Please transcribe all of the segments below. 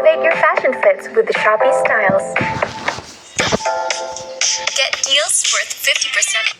Elevate your fashion fits with the Shopee styles. Get deals worth 50%.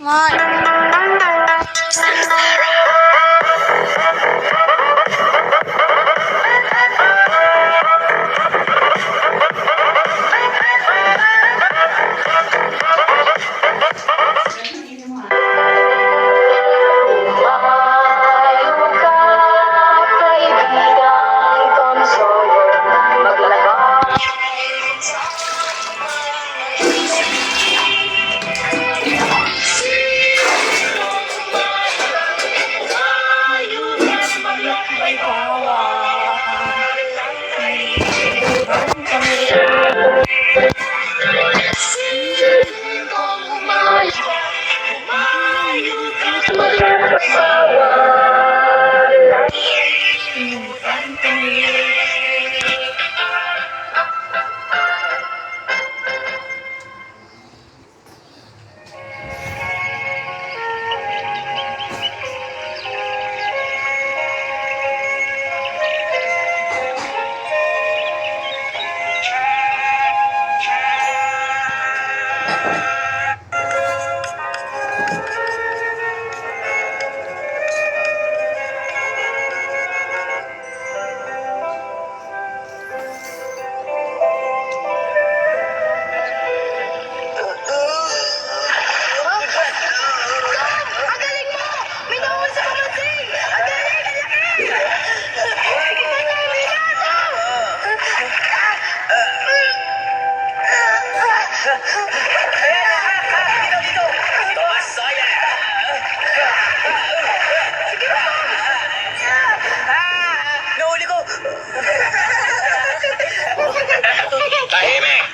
Tahimik!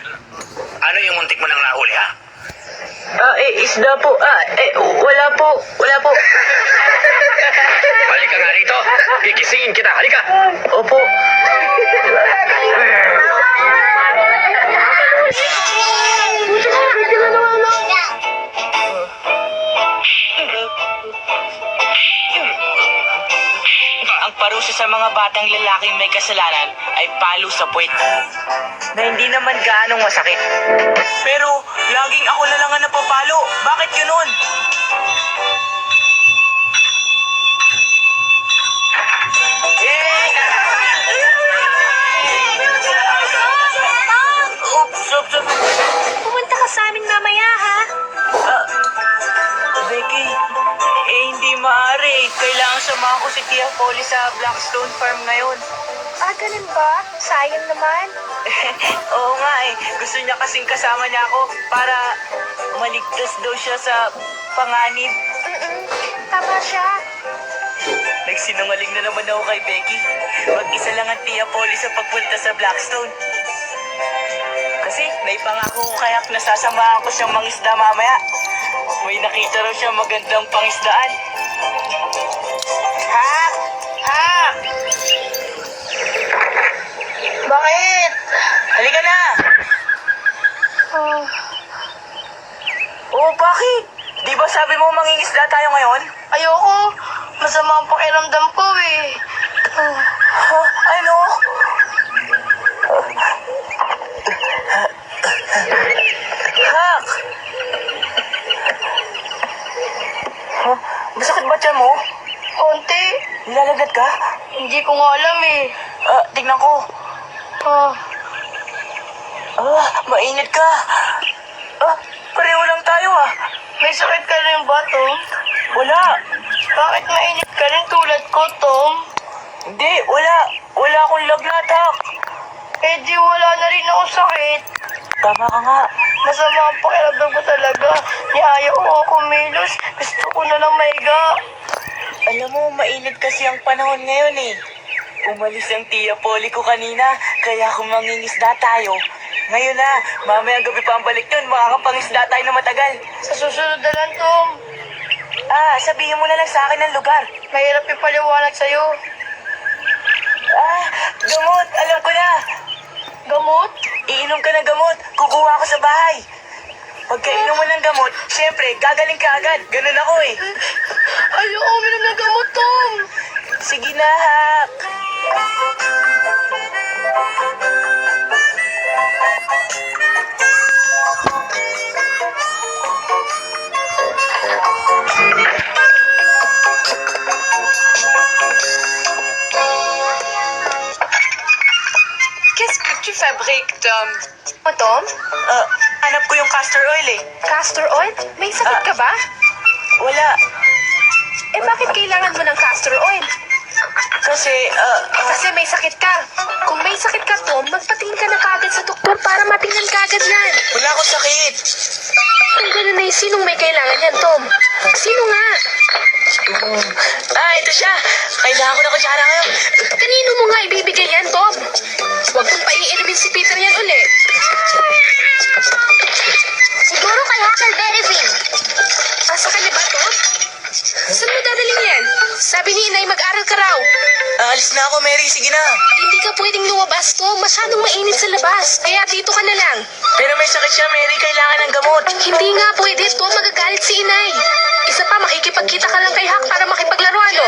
Ano yung muntik mo nang nahuli, ha? Isda po. Wala po. Wala po. Halika nga rito. Gigisingin kita. Halika. Opo. Ang parusa sa mga batang lalaking may kasalanan ay palo sa puwet. Na hindi naman gaanong masakit. Pero, laging ako na lang ang napapalo. Bakit yun? Pumunta ka sa amin mamaya, ha? Becky, hindi maaari. Kailangan samahan ko si Tia Polly sa Blackstone Farm ngayon. Ganun ba? Sayang naman. Oo nga Gusto niya kasing kasama niya ako para maligtas daw siya sa panganib. Tama siya. Nagsinungaling na naman ako kay Becky. Mag-isa lang ang Tia Polly sa pagpunta sa Blackstone. Kasi naipangako ko kaya nasasamahan ko siyang mangisda mamaya. May nakita raw siya magandang pangisdaan. Ha! Bakit? Halika na! Oh, bakit? Di ba sabi mo mangingisda tayo ngayon? Ayoko. Masama ang pakiramdam ko eh. Ano? Hak! Masakit ba tiyan mo? Konti. Nilalagad ka? Hindi ko nga alam eh. Tignan ko. Mainit ka. Pareho lang tayo May sakit ka rin ba, Tom? Wala. Bakit mainit ka rin tulad ko, Tom? Hindi, wala. Wala akong lagnat, Hak. Eh di wala na rin ako sakit. Tama ka nga. Masama ang pakiramdam ko talaga. Ayaw ko kumilos. Gusto ko na lang maiga. Alam mo, mainit kasi ang panahon ngayon Umalis ang Tia Polly ko kanina, kaya kung mangingisda tayo. Ngayon na, mamayang gabi pa ang balik yun, makakapangisda tayo na matagal. Sa susunod na lang, Tom. Sabihin mo na lang sa akin ang lugar. Mahirap ipaliwanag sa'yo. Gamot, alam ko na. Gamot? Iinom ka ng gamot, kukuha ko sa bahay. Pagkainom mo ng gamot, syempre, gagaling ka agad. Ganun ako Ayoko uminom ng gamot, Tom. Sige na, Hak. fabric, Tom? O, Tom? Hanap ko yung castor oil eh. Castor oil? May sakit ka ba? Wala. Eh, bakit kailangan mo ng castor oil? Kasi, Kasi may sakit ka. Kung may sakit ka, Tom, magpatingin ka na kagad sa doktor para matingnan kagad yan. wala akong sakit. Kung gano'n ay sinong may kailangan yan, Tom? Sino nga? Ito siya. Kailangan ko na kutsara ngayon. Kanino mo nga ibibigay yan, Tom? Huwag mong paiinumin si Peter yan ulit. Siguro kay Huckleberry Finn. Asa ka na ba, Tom? Saan mo dadalhin yan? Sabi ni Inay mag-aral ka raw. Alis na ako, Mary. Sige na. Hindi ka pwedeng lumabas, Tom. Masyadong mainit sa labas. Kaya dito ka na lang. Pero may sakit siya, Mary. Kailangan ng gamot. Hindi nga pwede, Tom. Magagalit si Inay. Isa pa, makikipagkita ka lang kay Huck para makipaglaro, ano?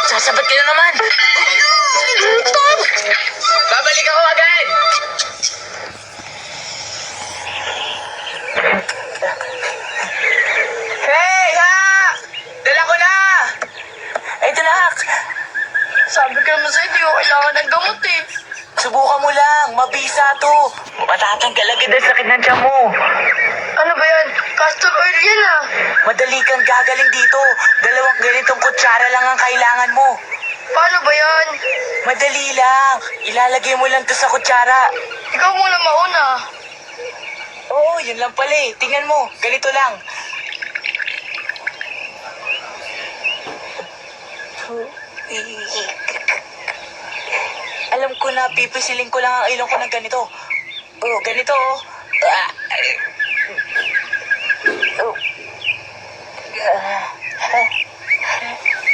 Sasabat ka na naman. Tom! Babalik ako agad. Hey, Hak! Dala ko na! Ito na, Hak. Sabi ko naman sa'yo, di ko kailangan ng gamot eh. Subukan mo lang. Mabisa to. Matatanggal agad ang sakit ng tiyan mo. Ano ba yan? Castor oil yan ah. Madali kang gagaling dito. 2 ganitong kutsara lang ang kailangan mo. Paano ba yan? Madali lang. Ilalagay mo lang to sa kutsara. Ikaw muna mauna. Oo, yun lang pala eh. Tingnan mo. Ganito lang. Alam ko na pipisilin ko lang ang ilong ko ng ganito. Oh, ganito oh.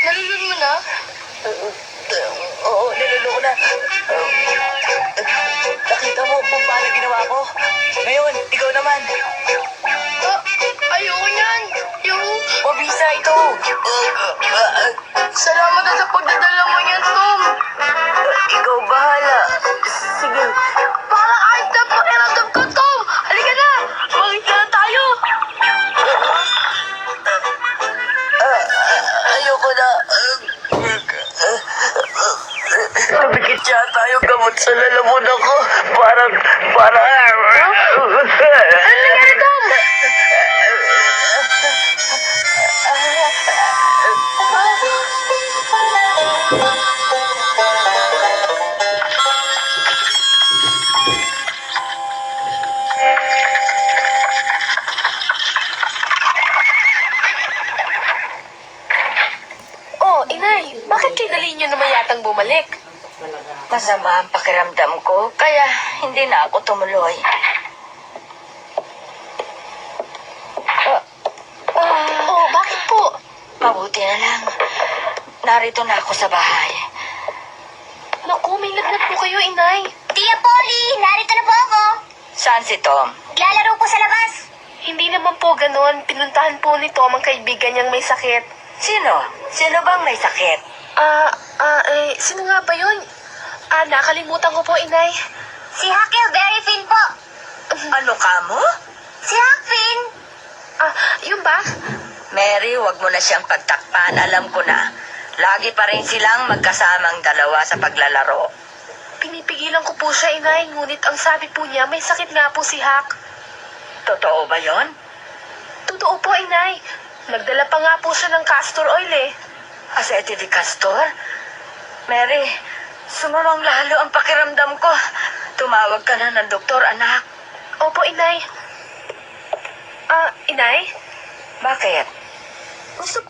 Nalulun mo na? Oo, niloloko na. Nakita mo kung paano ginawa ko. Ngayon, ikaw naman. Ayoko yan. Yung... Mabisa ito. Salamat na sa pagdadala mo yan, Tom. Ikaw bahala. Sige. Parang ayos na pakiramdam ko, Tom. Halika na. Makita na tayo. Ayoko na. Nabikit yata yung gamot sa lalamunan ako. Parang... Ano nangyari, Tom? Oh, Inay, bakit kay dali niyo naman yatang bumalik? Masama ang pakiramdam ko, kaya hindi na ako tumuloy. Oh, bakit po? Mabuti na lang. Narito na ako sa bahay. Naku, may lagnat po kayo, Inay. Tia Polly, narito na po ako. Saan si Tom? Naglalaro po sa labas. Hindi naman po ganon. Pinuntahan po ni Tom ang kaibigan niyang may sakit. Sino? Sino bang may sakit? Sino nga ba yun? Nakalimutan ko po, Inay. Si Huckleberry Finn po. Ano ka mo? Si Huck Finn. Yun ba? Mary, wag mo na siyang pagtakpan. Alam ko na. Lagi pa rin silang magkasamang dalawa sa paglalaro. Pinipigilan ko po siya, Inay. Ngunit ang sabi po niya, may sakit nga po si Huck. Totoo ba yon? Totoo po, Inay. Nagdala pa nga po siya ng castor oil eh. Asete de Castor? Mary, sumamang lalo ang pakiramdam ko. Tumawag ka na ng doktor, anak. Opo, Inay. Inay? Bakit? Gusto